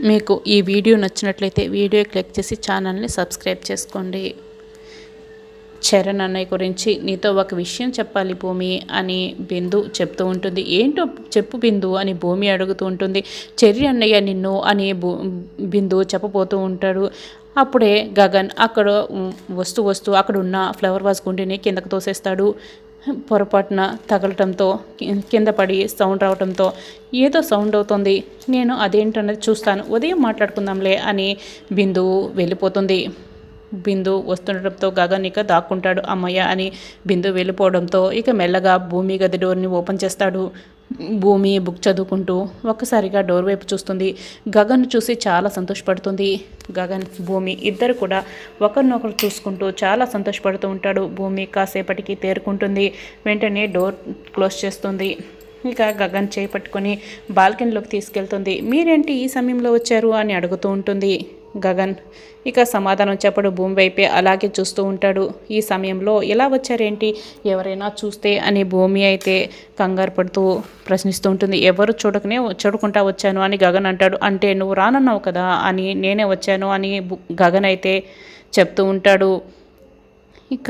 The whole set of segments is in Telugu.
మీకు ఈ వీడియో నచ్చినట్లయితే వీడియో క్లిక్ చేసి ఛానల్ని సబ్స్క్రైబ్ చేసుకోండి. చరణ్ అన్నయ్య గురించి నీతో ఒక విషయం చెప్పాలి భూమి అని బిందు చెప్తూ ఉంటుంది. ఏంటో చెప్పు బిందు అని భూమి అడుగుతూ ఉంటుంది. చెర్రి అన్నయ్య నిన్ను అని బిందు చెప్పబోతూ ఉంటాడు. అప్పుడే గగన్ అక్కడ వస్తూ అక్కడ ఉన్న ఫ్లవర్ వాజ్ గుండెని కిందకు తోసేస్తాడు. పొరపాటున తగలటంతో కింద పడి సౌండ్ రావడంతో ఏదో సౌండ్ అవుతుంది, నేను అదేంటన్నది చూస్తాను, ఉదయం మాట్లాడుకుందాంలే అని బిందు వెళ్ళిపోతుంది. బిందు వస్తుండటంతో గగన్ ఇక దాక్కుంటాడు. అమ్మయ్య అని బిందు వెళ్ళిపోవడంతో ఇక మెల్లగా భూమి గది డోర్ని ఓపెన్ చేస్తాడు. భూమి బుక్ చదువుకుంటూ ఒక్కసారిగా డోర్ వైపు చూస్తుంది. గగన్ చూసి చాలా సంతోషపడుతుంది. గగన్ భూమి ఇద్దరు కూడా ఒకరినొకరు చూసుకుంటూ చాలా సంతోషపడుతూ ఉంటాడు. భూమి కాసేపటికి తేరుకుంటుంది. వెంటనే డోర్ క్లోజ్ చేస్తుంది. ఇక గగన్ చేయి పట్టుకొని బాల్కనీలోకి తీసుకెళ్తుంది. మీరేంటి ఈ సమయంలో వచ్చారు అని అడుగుతూ ఉంటుంది. గగన్ ఇక సమాధానం చెప్పడు. భూమి వైపే అలాగే చూస్తూ ఉంటాడు. ఈ సమయంలో ఎలా వచ్చారేంటి, ఎవరైనా చూస్తే అని భూమి అయితే కంగారు పడుతూ ప్రశ్నిస్తూ ఉంటుంది. ఎవరు చూడకుండా వచ్చాను అని గగన్ అంటాడు. అంటే నువ్వు రానన్నావు కదా అని నేనే వచ్చాను అని గగన్ అయితే చెప్తూ ఉంటాడు. ఇక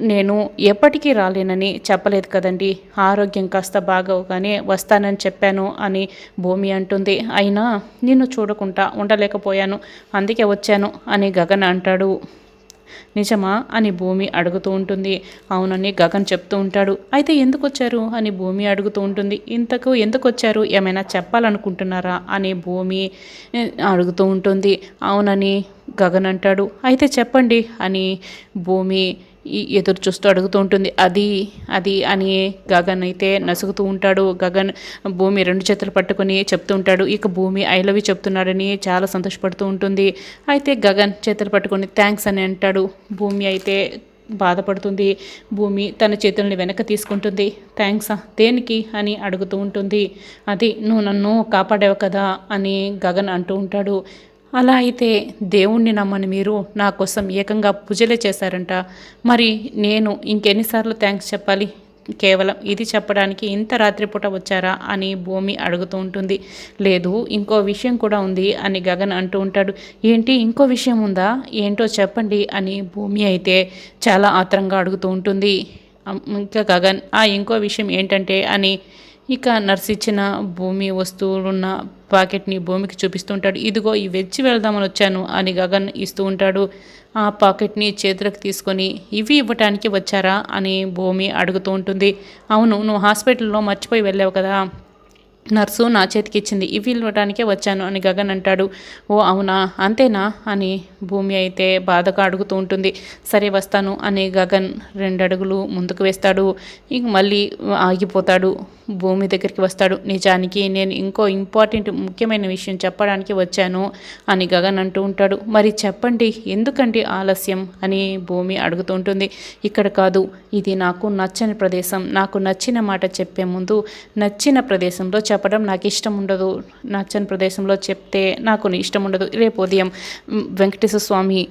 నేను ఎప్పటికీ రాలేనని చెప్పలేదు కదండి, ఆరోగ్యం కాస్త బాగోగానే వస్తానని చెప్పాను అని భూమి అంటుంది. అయినా నిన్ను చూడకుండా ఉండలేకపోయాను, అందుకే వచ్చాను అని గగన్ అంటాడు. నిజమా అని భూమి అడుగుతూ ఉంటుంది. అవునని గగన్ చెప్తూ ఉంటాడు. అయితే ఎందుకు వచ్చారు అని భూమి అడుగుతూ ఉంటుంది. ఇంతకు ఎందుకు వచ్చారు, ఏమైనా చెప్పాలనుకుంటున్నారా అని భూమి అడుగుతూ ఉంటుంది. అవునని గగన్ అంటాడు. అయితే చెప్పండి అని భూమి ఎదురు చూస్తూ అడుగుతూ ఉంటుంది. అది అని గగన్ అయితే నసుగుతూ ఉంటాడు. గగన్ భూమి రెండు చేతులు పట్టుకొని చెప్తూ ఉంటాడు. ఇక భూమి ఐ లవ్ యూ చెప్తున్నాడని చాలా సంతోషపడుతూ ఉంటుంది. అయితే గగన్ చేతులు పట్టుకొని థ్యాంక్స్ అని అంటాడు. భూమి అయితే బాధపడుతుంది. భూమి తన చేతుల్ని వెనక తీసుకుంటుంది. థ్యాంక్సా దేనికి అని అడుగుతూ ఉంటుంది. అది నువ్వు నన్ను కాపాడావు కదా అని గగన్ అంటూ ఉంటాడు. అలా అయితే దేవుణ్ణి నమ్మని మీరు నా కోసం ఏకంగా పూజలే చేశారంట, మరి నేను ఇంకెన్నిసార్లు థ్యాంక్స్ చెప్పాలి, కేవలం ఇది చెప్పడానికి ఇంత రాత్రిపూట వచ్చారా అని భూమి అడుగుతూ ఉంటుంది. లేదు ఇంకో విషయం కూడా ఉంది అని గగన్ అంటూ ఉంటాడు. ఏంటి ఇంకో విషయం ఉందా, ఏంటో చెప్పండి అని భూమి అయితే చాలా ఆత్రంగా అడుగుతూ ఉంటుంది. ఇంకా గగన్ ఇంకో విషయం ఏంటంటే అని ఇక నర్సు ఇచ్చిన భూమి వస్తువులున్న పాకెట్ని భూమికి చూపిస్తూ ఉంటాడు. ఇదిగో ఈ వెచ్చి వెళ్దామని వచ్చాను అని గగన్ ఇస్తూ ఉంటాడు. ఆ పాకెట్ని చేతులకు తీసుకొని ఇవి ఇవ్వటానికి వచ్చారా అని భూమి అడుగుతూ ఉంటుంది. అవును, నువ్వు హాస్పిటల్లో మర్చిపోయి వెళ్ళావు కదా, నర్సు నా చేతికి ఇచ్చింది, ఇవి ఇవ్వడానికే వచ్చాను అని గగన్ అంటాడు. ఓ అవునా, అంతేనా అని భూమి అయితే బాధగా అడుగుతూ ఉంటుంది. సరే వస్తాను అని గగన్ 2 అడుగులు ముందుకు వేస్తాడు. ఇంక మళ్ళీ ఆగిపోతాడు. భూమి దగ్గరికి వస్తాడు. నిజానికి నేను ఇంకో ముఖ్యమైన విషయం చెప్పడానికి వచ్చాను అని గగన్ అంటూ ఉంటాడు. మరి చెప్పండి, ఎందుకండి ఆలస్యం అని భూమి అడుగుతూ ఉంటుంది. ఇక్కడ కాదు, ఇది నాకు నచ్చని ప్రదేశం, నాకు నచ్చిన మాట చెప్పే ముందు నచ్చిన ప్రదేశంలో చెప్పడం నాకు ఇష్టం ఉండదు, నచ్చని ప్రదేశంలో చెప్తే నాకు ఇష్టం ఉండదు. రేపు ఉదయం వెంకటేశ్వర స్వామి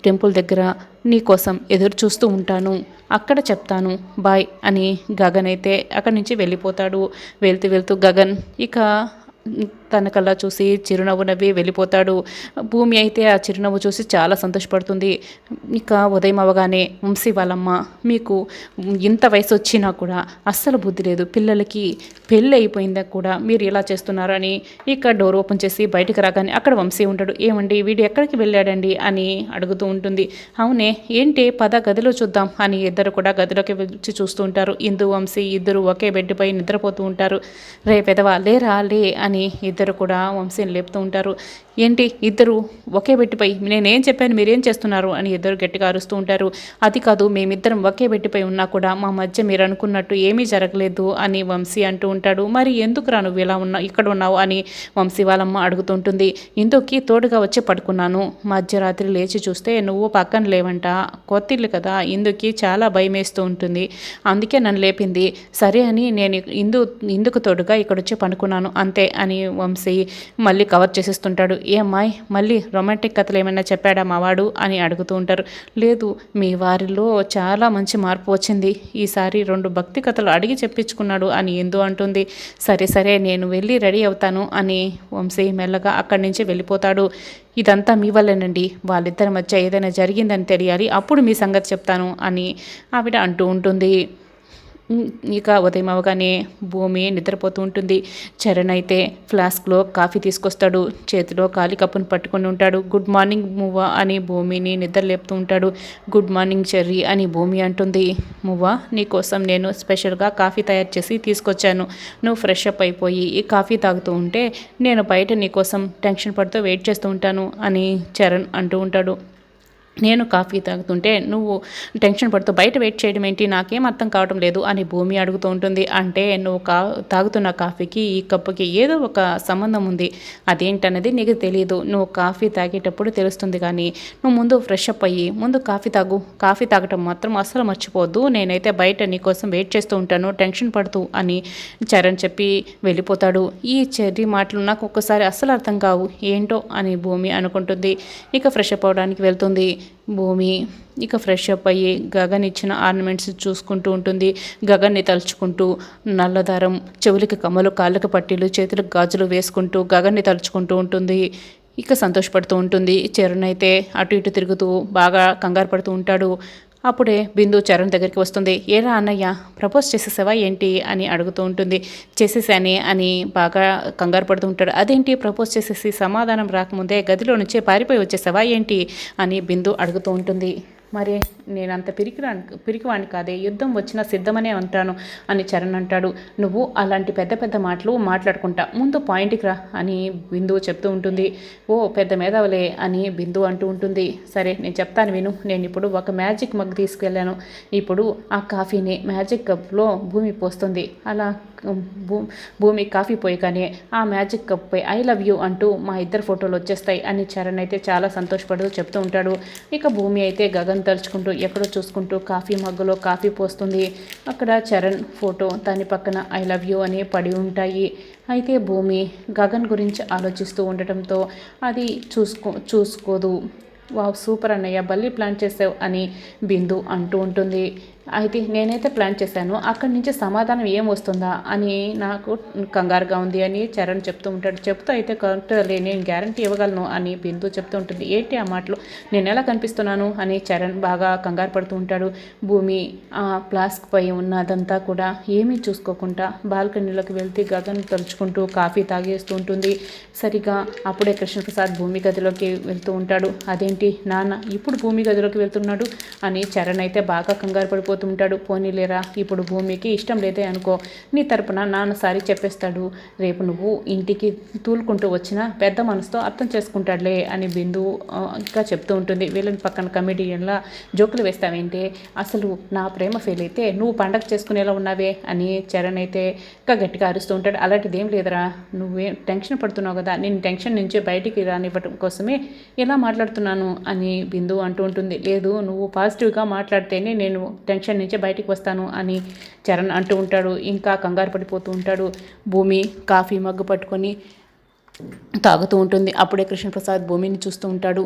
టెంపుల్ దగ్గర నీ కోసం ఎదురు చూస్తూ ఉంటాను, అక్కడ చెప్తాను, బాయ్ అని గగన్ అయితే అక్కడి నుంచి వెళ్ళిపోతాడు. వెళ్తూ గగన్ ఇక తనకల్లా చూసి చిరునవ్వు నవ్వి వెళ్ళిపోతాడు. భూమి అయితే ఆ చిరునవ్వు చూసి చాలా సంతోషపడుతుంది. ఇక ఉదయం అవగానే వంశీ వాళ్ళమ్మ, మీకు ఇంత వయసు వచ్చినా కూడా అస్సలు బుద్ధి లేదు, పిల్లలకి పెళ్ళి అయిపోయిందా కూడా మీరు ఇలా చేస్తున్నారని ఇక డోర్ ఓపెన్ చేసి బయటకు రాగానే అక్కడ వంశీ ఉంటాడు. ఏమండి వీడు ఎక్కడికి వెళ్ళాడండి అని అడుగుతూ ఉంటుంది. అవునే ఏంటి, పద గదిలో చూద్దాం అని ఇద్దరు కూడా గదిలోకి వచ్చి చూస్తూ ఉంటారు. ఇందు వంశీ ఇద్దరు ఒకే బెడ్పై నిద్రపోతూ ఉంటారు. రే పెదవా లేరా లే అని ఇద్దరు కూడా వంశీని లేపుతూ ఉంటారు. ఏంటి ఇద్దరు ఒకే బెడ్పై, నేనేం చెప్పాను మీరేం చేస్తున్నారు అని ఇద్దరు గట్టిగా అరుస్తూ ఉంటారు. అది కాదు, మేమిద్దరం ఒకే బెడ్పై ఉన్నా కూడా మా మధ్య మీరు అనుకున్నట్టు ఏమీ జరగలేదు అని వంశీ అంటూ ఉంటాడు. మరి ఎందుకురా నువ్వు ఇలా ఇక్కడ ఉన్నావు అని వంశీ వాళ్ళమ్మ అడుగుతుంటుంది. ఇందుకి తోడుగా వచ్చి పడుకున్నాను, మధ్యరాత్రి లేచి చూస్తే నువ్వు పక్కన లేవంట, కొత్తిల్లు కదా, ఇందుకి చాలా భయం వేస్తూ ఉంటుంది, అందుకే నన్ను లేపింది, సరే అని నేను ఇందుకు తోడుగా ఇక్కడ వచ్చి పడుకున్నాను అంతే అని వంశీ మళ్ళీ కవర్ చేసేస్తుంటాడు. ఏ అమ్మాయి మళ్ళీ రొమాంటిక్ కథలు ఏమైనా చెప్పాడా మావాడు అని అడుగుతూ ఉంటారు. లేదు, మీ వారిలో చాలా మంచి మార్పు వచ్చింది, ఈసారి 2 భక్తి కథలు అడిగి చెప్పించుకున్నాడు అని ఇందు అంటుంది. సరే సరే నేను వెళ్ళి రెడీ అవుతాను అని వంశీ మెల్లగా అక్కడి నుంచి వెళ్ళిపోతాడు. ఇదంతా మీ వల్లేనండి, వాళ్ళిద్దరి మధ్య ఏదైనా జరిగిందని తెలియాలి, అప్పుడు మీ సంగతి చెప్తాను అని ఆవిడ అంటూ ఉంటుంది. ఇక ఉదయం అవగానే భూమి నిద్రపోతూ ఉంటుంది. చరణ్ అయితే ఫ్లాస్క్లో కాఫీ తీసుకొస్తాడు. చేతిలో ఖాళీ కప్పును పట్టుకొని ఉంటాడు. గుడ్ మార్నింగ్ మువ్వ అని భూమిని నిద్ర లేపుతూ ఉంటాడు. గుడ్ మార్నింగ్ చెర్రీ అని భూమి అంటుంది. మువ్వ, నీకోసం నేను స్పెషల్గా కాఫీ తయారు చేసి తీసుకొచ్చాను, నువ్వు ఫ్రెష్ అప్ అయిపోయి ఈ కాఫీ తాగుతూ ఉంటే నేను బయట నీకోసం టెన్షన్ పడుతూ వెయిట్ చేస్తూ ఉంటాను అని చరణ్ అంటూ ఉంటాడు. నేను కాఫీ తాగుతుంటే నువ్వు టెన్షన్ పడుతూ బయట వెయిట్ చేయడం ఏంటి, నాకేం అర్థం కావడం లేదు అని భూమి అడుగుతూ ఉంటుంది. అంటే నువ్వు తాగుతున్న కాఫీకి ఈ కప్పుకి ఏదో ఒక సంబంధం ఉంది, అదేంటనేది నీకు తెలియదు, నువ్వు కాఫీ తాగేటప్పుడు తెలుస్తుంది, కానీ నువ్వు ముందు ఫ్రెష్ అప్ అయ్యి ముందు కాఫీ తాగు, కాఫీ తాగటం మాత్రం అస్సలు మర్చిపోవద్దు, నేనైతే బయట నీకోసం వెయిట్ చేస్తూ ఉంటాను టెన్షన్ పడుతూ అని చరణ్ చెప్పి వెళ్ళిపోతాడు. ఈ చెర్రీ మాటలు నాకు ఒక్కసారి అస్సలు అర్థం కావు, ఏంటో అని భూమి అనుకుంటుంది. ఇక ఫ్రెష్ అప్ అవడానికి వెళ్తుంది. భూమి ఇక ఫ్రెష్ అప్ అయ్యి గగన్ ఇచ్చిన ఆర్నమెంట్స్ చూసుకుంటూ ఉంటుంది. గగన్ని తలుచుకుంటూ నల్లదారం, చెవులకి కమ్మలు, కాళ్ళకి పట్టీలు, చేతులకు గాజులు వేసుకుంటూ గగన్ని తలుచుకుంటూ ఉంటుంది. ఇక సంతోషపడుతూ ఉంటుంది. చరణ్ అయితే అటు ఇటు తిరుగుతూ బాగా కంగారు పడుతూ ఉంటాడు. అప్పుడే బిందు చరణ్ దగ్గరికి వస్తుంది. ఏరా అన్నయ్య, ప్రపోజ్ చేసేసావా ఏంటి అని అడుగుతూ ఉంటుంది. చేసేసానే అని బాగా కంగారు పడుతూ ఉంటాడు. అదేంటి ప్రపోజ్ చేసేసి సమాధానం రాకముందే గదిలో నుంచే పారిపోయి వచ్చేసావా ఏంటి అని బిందు అడుగుతూ ఉంటుంది. మరి నేనంత పిరికివాణ్ణి కాదే, యుద్ధం వచ్చినా సిద్ధమనే ఉంటాను అని చరణ్ అంటాడు. నువ్వు అలాంటి పెద్ద పెద్ద మాటలు మాట్లాడుకుంటా, ముందు పాయింట్కి రా అని బిందు చెప్తూ ఉంటుంది. ఓ పెద్ద మేధావులే అని బిందు అంటూ ఉంటుంది. సరే నేను చెప్తాను విను, నేను ఇప్పుడు ఒక మ్యాజిక్ మగ్ తీసుకెళ్ళాను, ఇప్పుడు ఆ కాఫీని మ్యాజిక్ కప్లో భూమి పోస్తుంది, అలా భూమి కాఫీ పోయగానే ఆ మ్యాజిక్ కప్పై ఐ లవ్ యూ అంటూ మా ఇద్దరు ఫోటోలు వచ్చేస్తాయి అని చరణ్ అయితే చాలా సంతోషపడుతూ చెప్తూ ఉంటాడు. ఇక భూమి అయితే గగన్ తలుచుకుంటూ ఎక్కడో చూసుకుంటూ కాఫీ మగ్గులో కాఫీ పోస్తుంది. అక్కడ చరణ్ ఫోటో, దాని పక్కన ఐ లవ్ యూ అని పడి ఉంటాయి. అయితే భూమి గగన్ గురించి ఆలోచిస్తూ ఉండటంతో అది చూసుకోదు. వావ్ సూపర్ అన్నయ్య, బల్లి ప్లాన్ చేసావు అని బిందు అంటూ ఉంటుంది. అయితే నేనైతే ప్లాన్ చేశాను, అక్కడి నుంచి సమాధానం ఏం వస్తుందా అని నాకు కంగారుగా ఉంది అని చరణ్ చెప్తూ ఉంటాడు. చెప్తూ అయితే కరెక్ట్లే, నేను గ్యారంటీ ఇవ్వగలను అని బిందు చెప్తూ ఉంటుంది. ఏంటి ఆ మాటలు, నేను ఎలా కనిపిస్తున్నాను అని చరణ్ బాగా కంగారు పడుతూ ఉంటాడు. భూమి ఆ ఫ్లాస్క్ పై ఉన్నదంతా కూడా ఏమీ చూసుకోకుండా బాల్కనీలోకి వెళ్తే గగన్ తలుచుకుంటూ కాఫీ తాగేస్తూ ఉంటుంది. సరిగా అప్పుడే కృష్ణప్రసాద్ భూమి గదిలోకి వెళ్తూ ఉంటాడు. అదేంటి నాన్న ఇప్పుడు భూమి గదిలోకి వెళ్తున్నాడు అని చరణ్ అయితే బాగా కంగారు పడిపోతూ ఉంటాడు. పోనీలేరా, ఇప్పుడు భూమికి ఇష్టం లేదే అనుకో, నీ తరపున నాన్న సారీ చెప్పేస్తాడు, రేపు నువ్వు ఇంటికి తూలుకుంటూ వచ్చినా పెద్ద మనసుతో అర్థం చేసుకుంటాడులే అని బిందు ఇంకా చెప్తూ ఉంటుంది. వీళ్ళని పక్కన కమెడియన్లా జోకులు వేస్తావేంటి, అసలు నా ప్రేమ ఫెయిల్ అయితే నువ్వు పండగ చేసుకునేలా ఉన్నావే అని చరణ్ అయితే ఇంకా గట్టిగా అరుస్తూ ఉంటాడు. అలాంటిది ఏం లేదురా, నువ్వే టెన్షన్ పడుతున్నావు కదా, నేను టెన్షన్ నుంచి బయటికి రానివ్వటం కోసమే ఇలా మాట్లాడుతున్నాను అని బిందు అంటూ ఉంటుంది. లేదు, నువ్వు పాజిటివ్గా మాట్లాడితేనే నేను టెన్షన్ నుంచి బయటికి వస్తాను అని చరణ్ అంటూ ఉంటాడు. ఇంకా కంగారు పడిపోతూ ఉంటాడు. భూమి కాఫీ మగ్గు పట్టుకొని తాగుతూ ఉంటుంది. అప్పుడే కృష్ణప్రసాద్ భూమిని చూస్తూ ఉంటాడు.